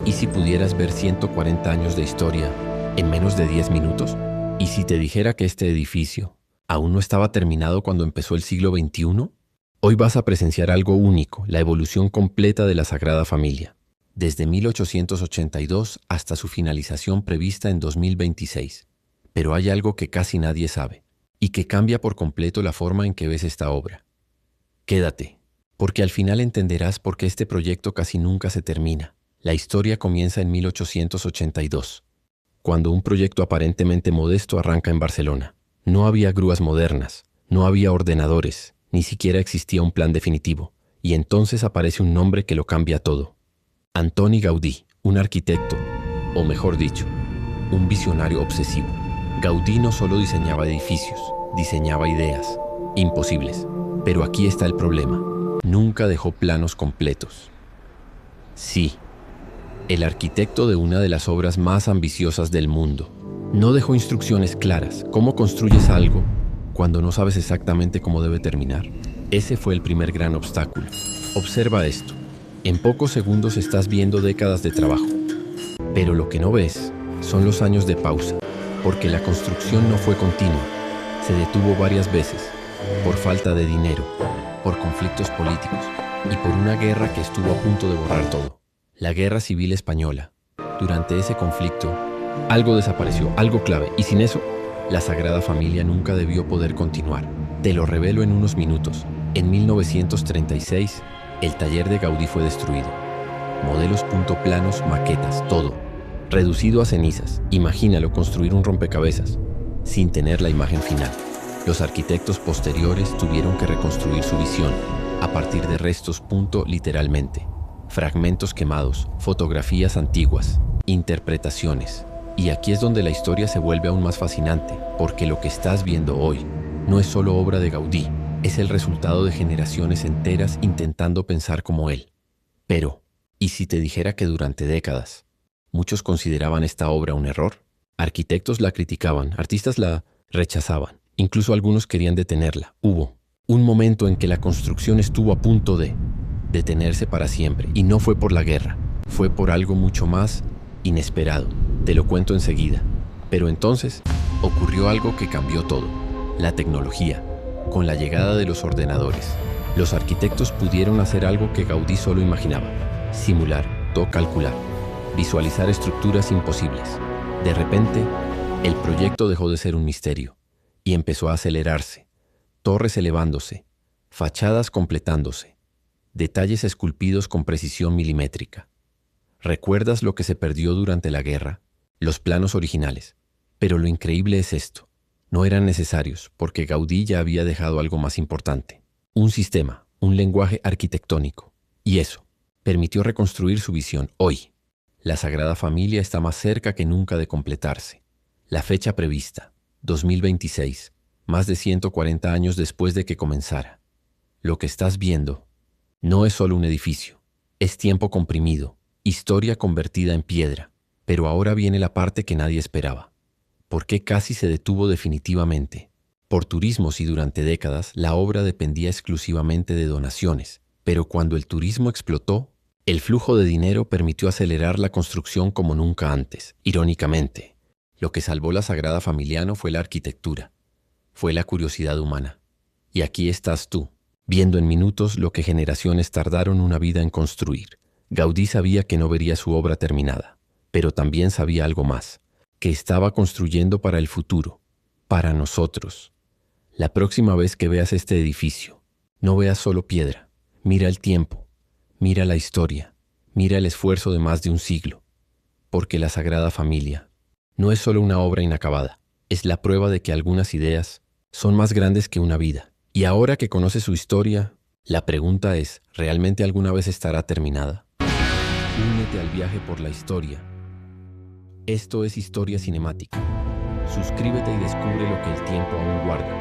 ¿Y si pudieras ver 140 años de historia en menos de 10 minutos? ¿Y si te dijera que este edificio aún no estaba terminado cuando empezó el siglo XXI? Hoy vas a presenciar algo único, la evolución completa de la Sagrada Familia, desde 1882 hasta su finalización prevista en 2026. Pero hay algo que casi nadie sabe, y que cambia por completo la forma en que ves esta obra. Quédate, porque al final entenderás por qué este proyecto casi nunca se termina. La historia comienza en 1882, cuando un proyecto aparentemente modesto arranca en Barcelona. No había grúas modernas, no había ordenadores, ni siquiera existía un plan definitivo, y entonces aparece un nombre que lo cambia todo. Antoni Gaudí, un arquitecto, o mejor dicho, un visionario obsesivo. Gaudí no solo diseñaba edificios, diseñaba ideas, imposibles. Pero aquí está el problema, nunca dejó planos completos. Sí, el arquitecto de una de las obras más ambiciosas del mundo no dejó instrucciones claras. ¿Cómo construyes algo cuando no sabes exactamente cómo debe terminar? Ese fue el primer gran obstáculo. Observa esto. En pocos segundos estás viendo décadas de trabajo. Pero lo que no ves son los años de pausa, porque la construcción no fue continua. Se detuvo varias veces, por falta de dinero, por conflictos políticos y por una guerra que estuvo a punto de borrar todo. La Guerra Civil Española. Durante ese conflicto, algo desapareció, algo clave, y sin eso, la Sagrada Familia nunca debió poder continuar. Te lo revelo en unos minutos. En 1936, el taller de Gaudí fue destruido. Modelos, planos, maquetas, todo. Reducido a cenizas. Imagínalo construir un rompecabezas, sin tener la imagen final. Los arquitectos posteriores tuvieron que reconstruir su visión, a partir de restos, literalmente. Fragmentos quemados, fotografías antiguas, interpretaciones. Y aquí es donde la historia se vuelve aún más fascinante, porque lo que estás viendo hoy no es solo obra de Gaudí, es el resultado de generaciones enteras intentando pensar como él. Pero, ¿y si te dijera que durante décadas muchos consideraban esta obra un error? Arquitectos la criticaban, artistas la rechazaban, incluso algunos querían detenerla. Hubo un momento en que la construcción estuvo a punto de detenerse para siempre, y no fue por la guerra, fue por algo mucho más inesperado. Te lo cuento enseguida. Pero entonces ocurrió algo que cambió todo: la tecnología. Con la llegada de los ordenadores, los arquitectos pudieron hacer algo que Gaudí solo imaginaba: simular, calcular, visualizar estructuras imposibles. De repente, el proyecto dejó de ser un misterio y empezó a acelerarse. Torres elevándose, fachadas completándose, detalles esculpidos con precisión milimétrica. ¿Recuerdas lo que se perdió durante la guerra? Los planos originales. Pero lo increíble es esto: no eran necesarios, porque Gaudí ya había dejado algo más importante: un sistema, un lenguaje arquitectónico. Y eso permitió reconstruir su visión. Hoy, la Sagrada Familia está más cerca que nunca de completarse. La fecha prevista, 2026, más de 140 años después de que comenzara. Lo que estás viendo no es solo un edificio, es tiempo comprimido, historia convertida en piedra. Pero ahora viene la parte que nadie esperaba. ¿Por qué casi se detuvo definitivamente? Por turismos, y durante décadas la obra dependía exclusivamente de donaciones. Pero cuando el turismo explotó, el flujo de dinero permitió acelerar la construcción como nunca antes. Irónicamente, lo que salvó la Sagrada Familia no fue la arquitectura, fue la curiosidad humana. Y aquí estás tú, viendo en minutos lo que generaciones tardaron una vida en construir. Gaudí sabía que no vería su obra terminada, pero también sabía algo más: que estaba construyendo para el futuro, para nosotros. La próxima vez que veas este edificio, no veas solo piedra. Mira el tiempo, mira la historia, mira el esfuerzo de más de un siglo. Porque la Sagrada Familia no es solo una obra inacabada, es la prueba de que algunas ideas son más grandes que una vida. Y ahora que conoces su historia, la pregunta es: ¿realmente alguna vez estará terminada? Únete al viaje por la historia. Esto es Historia Cinemática. Suscríbete y descubre lo que el tiempo aún guarda.